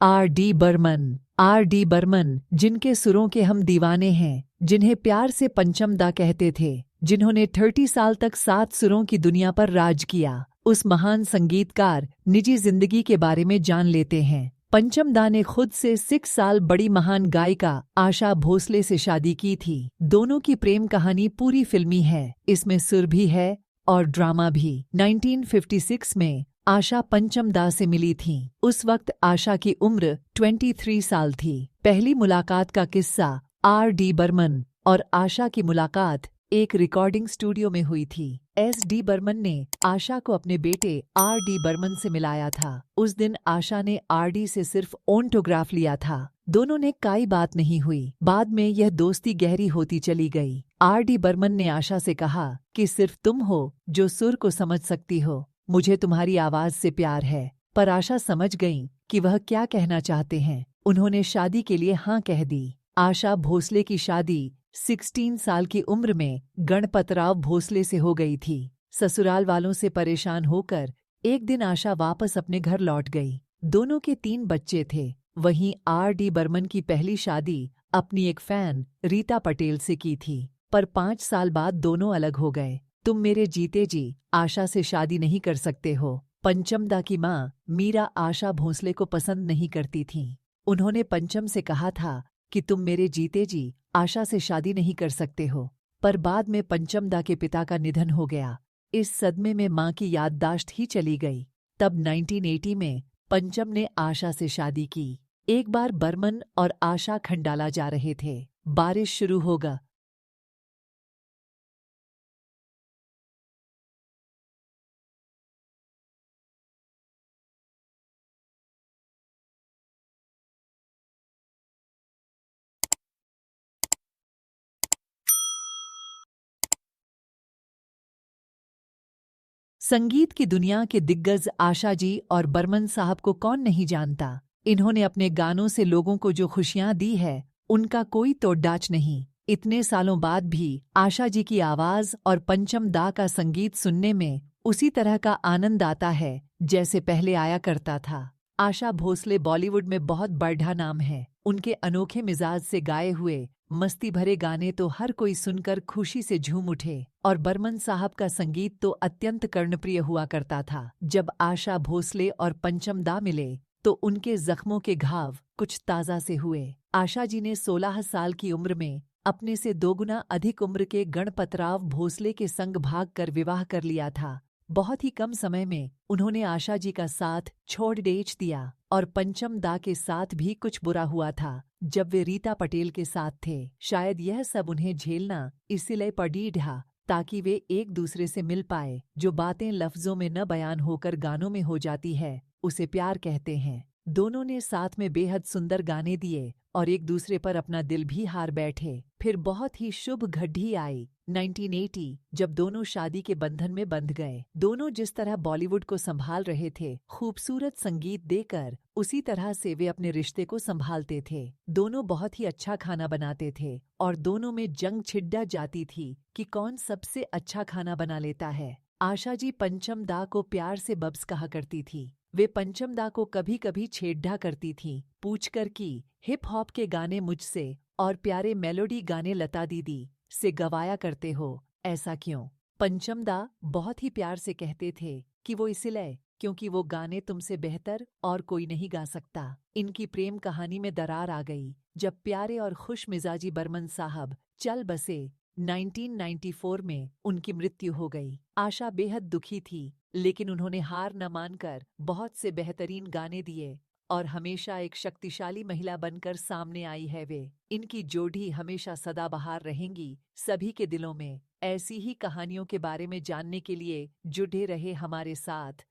R D Burman, जिनके सुरों के हम दीवाने हैं, जिन्हें प्यार से पंचम दा कहते थे, जिन्होंने 30 साल तक 7 सुरों की दुनिया पर राज किया, उस महान संगीतकार निजी जिंदगी के बारे में जान लेते हैं। पंचम दा ने खुद से 6 साल बड़ी महान गायिका आशा भोसले से शादी की थी। दोनों की प्रेम कहानी पूरी फिल्मी है, इसमें सुर भी है और ड्रामा भी। 1956 में आशा पंचम दा से मिली थीं। उस वक्त आशा की उम्र 23 साल थी। पहली मुलाकात का किस्सा आर.डी. बर्मन और आशा की मुलाकात एक रिकॉर्डिंग स्टूडियो में हुई थी। एस.डी. बर्मन ने आशा को अपने बेटे आर.डी. बर्मन से मिलाया था। उस दिन आशा ने आर.डी. से सिर्फ ऑटोग्राफ लिया था। दोनों ने कोई बात नहीं हुई। बाद में यह दोस्ती गहरी होती चली गई। आर.डी. बर्मन ने आशा से कहा कि सिर्फ तुम हो जो सुर को समझ सकती हो। मुझे तुम्हारी आवाज से प्यार है। पर आशा समझ गई कि वह क्या कहना चाहते हैं। उन्होंने शादी के लिए हाँ कह दी। आशा भोसले की शादी 16 साल की उम्र में गणपतराव भोसले से हो गई थी। ससुराल वालों से परेशान होकर एक दिन आशा वापस अपने घर लौट गई। दोनों के 3 बच्चे थे। वहीं आर.डी. बर्मन की पहली शादी अपनी एक फैन रीता पटेल से की थी, पर 5 साल बाद दोनों अलग हो गए। तुम मेरे जीते जी आशा से शादी नहीं कर सकते हो। पंचम दा की माँ मीरा आशा भोसले को पसंद नहीं करती थीं। उन्होंने पंचम से कहा था कि तुम मेरे जीते जी आशा से शादी नहीं कर सकते हो। पर बाद में पंचम दा के पिता का निधन हो गया। इस सदमे में माँ की याददाश्त ही चली गई। तब 1980 में पंचम ने आशा से शादी की। एक बार बर्मन और आशा खंडाला जा रहे थे। बारिश शुरू होगा। संगीत की दुनिया के दिग्गज आशा जी और बर्मन साहब को कौन नहीं जानता। इन्होंने अपने गानों से लोगों को जो खुशियां दी है, उनका कोई तोड़दाच नहीं। इतने सालों बाद भी आशा जी की आवाज और पंचम दा का संगीत सुनने में उसी तरह का आनंद आता है जैसे पहले आया करता था। आशा भोसले बॉलीवुड में बहुत बढ़ा नाम है। उनके अनोखे मिजाज से गाए हुए मस्ती भरे गाने तो हर कोई सुनकर खुशी से झूम उठे। और बर्मन साहब का संगीत तो अत्यंत कर्णप्रिय हुआ करता था। जब आशा भोसले और पंचम दा मिले तो उनके जख्मों के घाव कुछ ताज़ा से हुए। आशा जी ने 16 साल की उम्र में अपने से 2 गुना अधिक उम्र के गणपतराव भोसले के संग भागकर विवाह कर लिया था। बहुत ही कम समय में उन्होंने आशा जी का साथ छोड़ देच दिया। और पंचम दा के साथ भी कुछ बुरा हुआ था जब वे रीता पटेल के साथ थे। शायद यह सब उन्हें झेलना इसलिए पड़ी ढा ताकि वे एक दूसरे से मिल पाए। जो बातें लफ्जों में न बयान होकर गानों में हो जाती है, उसे प्यार कहते हैं। दोनों ने साथ में बेहद सुंदर गाने दिए और एक दूसरे पर अपना दिल भी हार बैठे। फिर बहुत ही शुभ घड़ी आई 1980, जब दोनों शादी के बंधन में बंध गए। दोनों जिस तरह बॉलीवुड को संभाल रहे थे, खूबसूरत संगीत देकर, उसी तरह से वे अपने रिश्ते को संभालते थे। दोनों बहुत ही अच्छा खाना बनाते थे और दोनों में जंग छिड़ जाती थी कि कौन सबसे अच्छा खाना बना लेता है। आशा जी पंचम दा को प्यार से बब्स कहा करती थी। वे पंचम दा को कभी कभी छेड़ा करती थीं, पूछकर कि हिप हॉप के गाने मुझसे और प्यारे मेलोडी गाने लता दीदी से गवाया करते हो, ऐसा क्यों? पंचम दा बहुत ही प्यार से कहते थे कि वो इसलिए क्योंकि वो गाने तुमसे बेहतर और कोई नहीं गा सकता। इनकी प्रेम कहानी में दरार आ गई जब प्यारे और खुश मिजाजी बर्मन साहब चल बसे। 1994 में उनकी मृत्यु हो गई। आशा बेहद दुखी थी, लेकिन उन्होंने हार न मानकर बहुत से बेहतरीन गाने दिए और हमेशा एक शक्तिशाली महिला बनकर सामने आई है वे। इनकी जोड़ी हमेशा सदाबहार रहेंगी सभी के दिलों में। ऐसी ही कहानियों के बारे में जानने के लिए जुड़े रहे हमारे साथ।